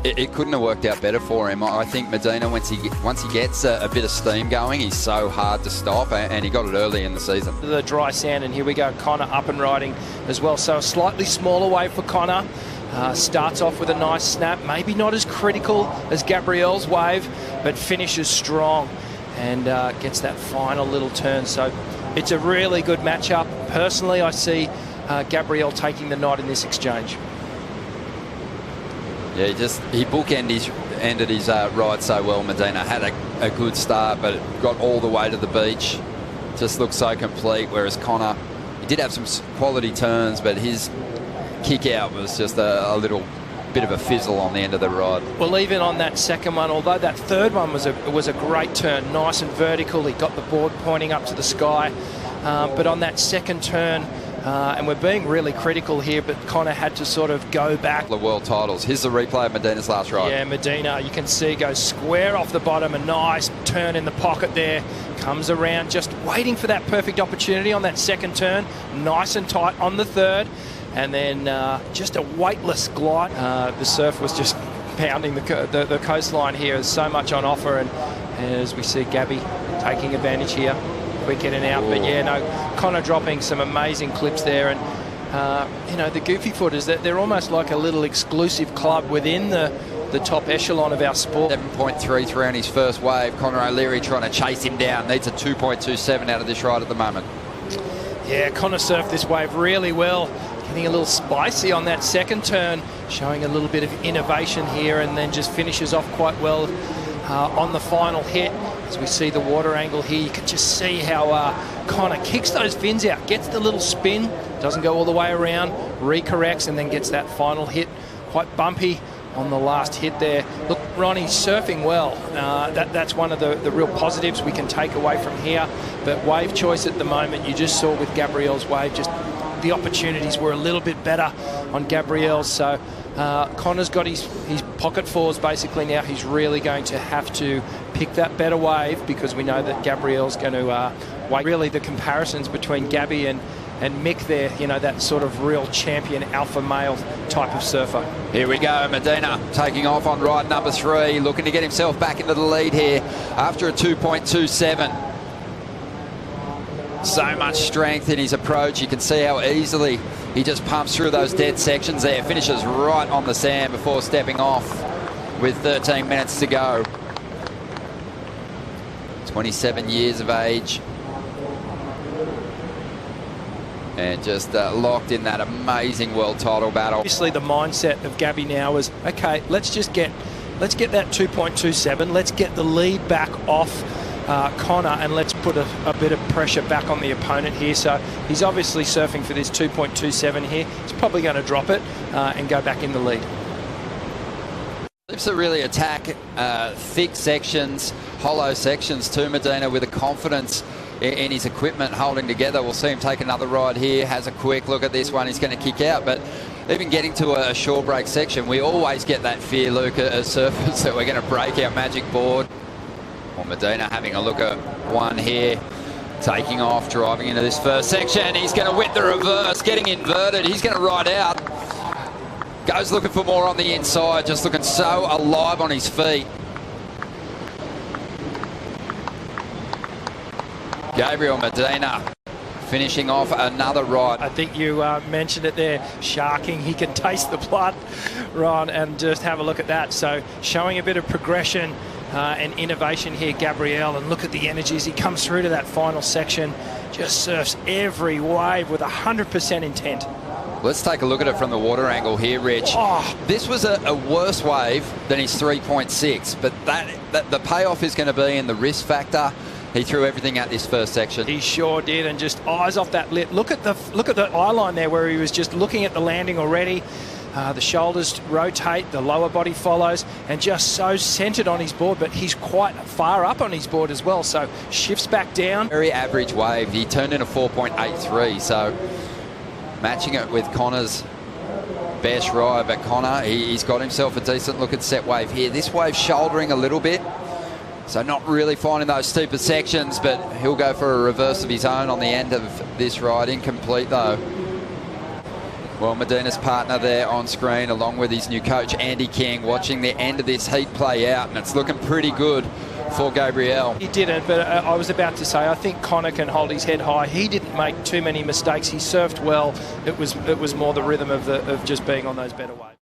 It couldn't have worked out better for him. I think Medina, once he gets a bit of steam going, he's so hard to stop, and he got it early in the season. The dry sand, and here we go, Connor up and riding as well. So a slightly smaller wave for Connor. Starts off with a nice snap, maybe not as critical as Gabriel's wave, but finishes strong and gets that final little turn. So it's a really good matchup. Personally, I see Gabriel taking the night in this exchange. Yeah, he bookended his ride so well. Medina had a good start, but it got all the way to the beach. Just looked so complete, whereas Connor, he did have some quality turns, but his kick out was just a little bit of a fizzle on the end of the ride. Well, even on that second one, although that third one was a great turn, nice and vertical, he got the board pointing up to the sky, but on that second turn, and we're being really critical here, but Connor had to sort of go back. The world titles. Here's the replay of Medina's last ride. Yeah, Medina, you can see, goes square off the bottom, a nice turn in the pocket there, comes around, just waiting for that perfect opportunity on that second turn, nice and tight on the third, and then just a weightless glide. The surf was just pounding the coastline here. There's so much on offer, and as we see Gabby taking advantage here. Quick in and out. Ooh. But yeah, no, Connor dropping some amazing clips there, and you know, the goofy footers, they're almost like a little exclusive club within the top echelon of our sport. 7.33 on his first wave. Connor Leary trying to chase him down. Needs a 2.27 out of this ride at the moment. Yeah, Connor surfed this wave really well, getting a little spicy on that second turn, showing a little bit of innovation here, and then just finishes off quite well on the final hit. As we see the water angle here, you can just see how Connor kicks those fins out, gets the little spin, doesn't go all the way around, recorrects, and then gets that final hit. Quite bumpy on the last hit there. Look, Ronnie's surfing well. That's one of the real positives we can take away from here. But wave choice at the moment, you just saw with Gabriel's wave, just the opportunities were a little bit better on Gabriel's. So Connor's got his pocket fours basically now. He's really going to have to pick that better wave, because we know that Gabriel's going to wait. Really, the comparisons between Gabby and Mick there, you know, that sort of real champion alpha male type of surfer. Here we go, Medina taking off on ride number 3, looking to get himself back into the lead here after a 2.27. So much strength in his approach. You can see how easily he just pumps through those dead sections there. Finishes right on the sand before stepping off with 13 minutes to go. 27 years of age. And just locked in that amazing world title battle. Obviously the mindset of Gabby now is, okay, let's get that 2.27. Let's get the lead back off Connor, and let's put a bit of pressure back on the opponent here. So he's obviously surfing for this 2.27 here. He's probably going to drop it and go back in the lead. Lips to really attack thick sections, hollow sections too, Medina, with a confidence in his equipment holding together. We'll see him take another ride here. Has a quick look at this one. He's going to kick out, but even getting to a shore break section, we always get that fear, Luke, as surfers, that we're going to break our magic board. Well, Medina having a look at one here, taking off, driving into this first section. He's going to whip the reverse, getting inverted. He's going to ride out. Goes looking for more on the inside, just looking so alive on his feet. Gabriel Medina finishing off another ride. I think you mentioned it there, sharking. He can taste the blood, Ron, and just have a look at that. So showing a bit of progression and innovation here, Gabriel, and look at the energies. He comes through to that final section, just surfs every wave with 100% intent. Let's take a look at it from the water angle here, Rich. Oh. This was a worse wave than his 3.6, but the payoff is going to be in the risk factor. He threw everything at this first section. He sure did, and just eyes off that lip. Look at the eye line there, where he was just looking at the landing already. The shoulders rotate, the lower body follows, and just so centered on his board, but he's quite far up on his board as well, so shifts back down. Very average wave. He turned in a 4.83, so matching it with Connor's best ride. But Connor, he's got himself a decent looking set wave here. This wave shouldering a little bit, so not really finding those steeper sections, but he'll go for a reverse of his own on the end of this ride. Incomplete though. Well, Medina's partner there on screen, along with his new coach, Andy King, watching the end of this heat play out, and it's looking pretty good for Gabriel. He didn't, but I was about to say, I think Connor can hold his head high. He didn't make too many mistakes. He surfed well. It was more the rhythm of just being on those better waves.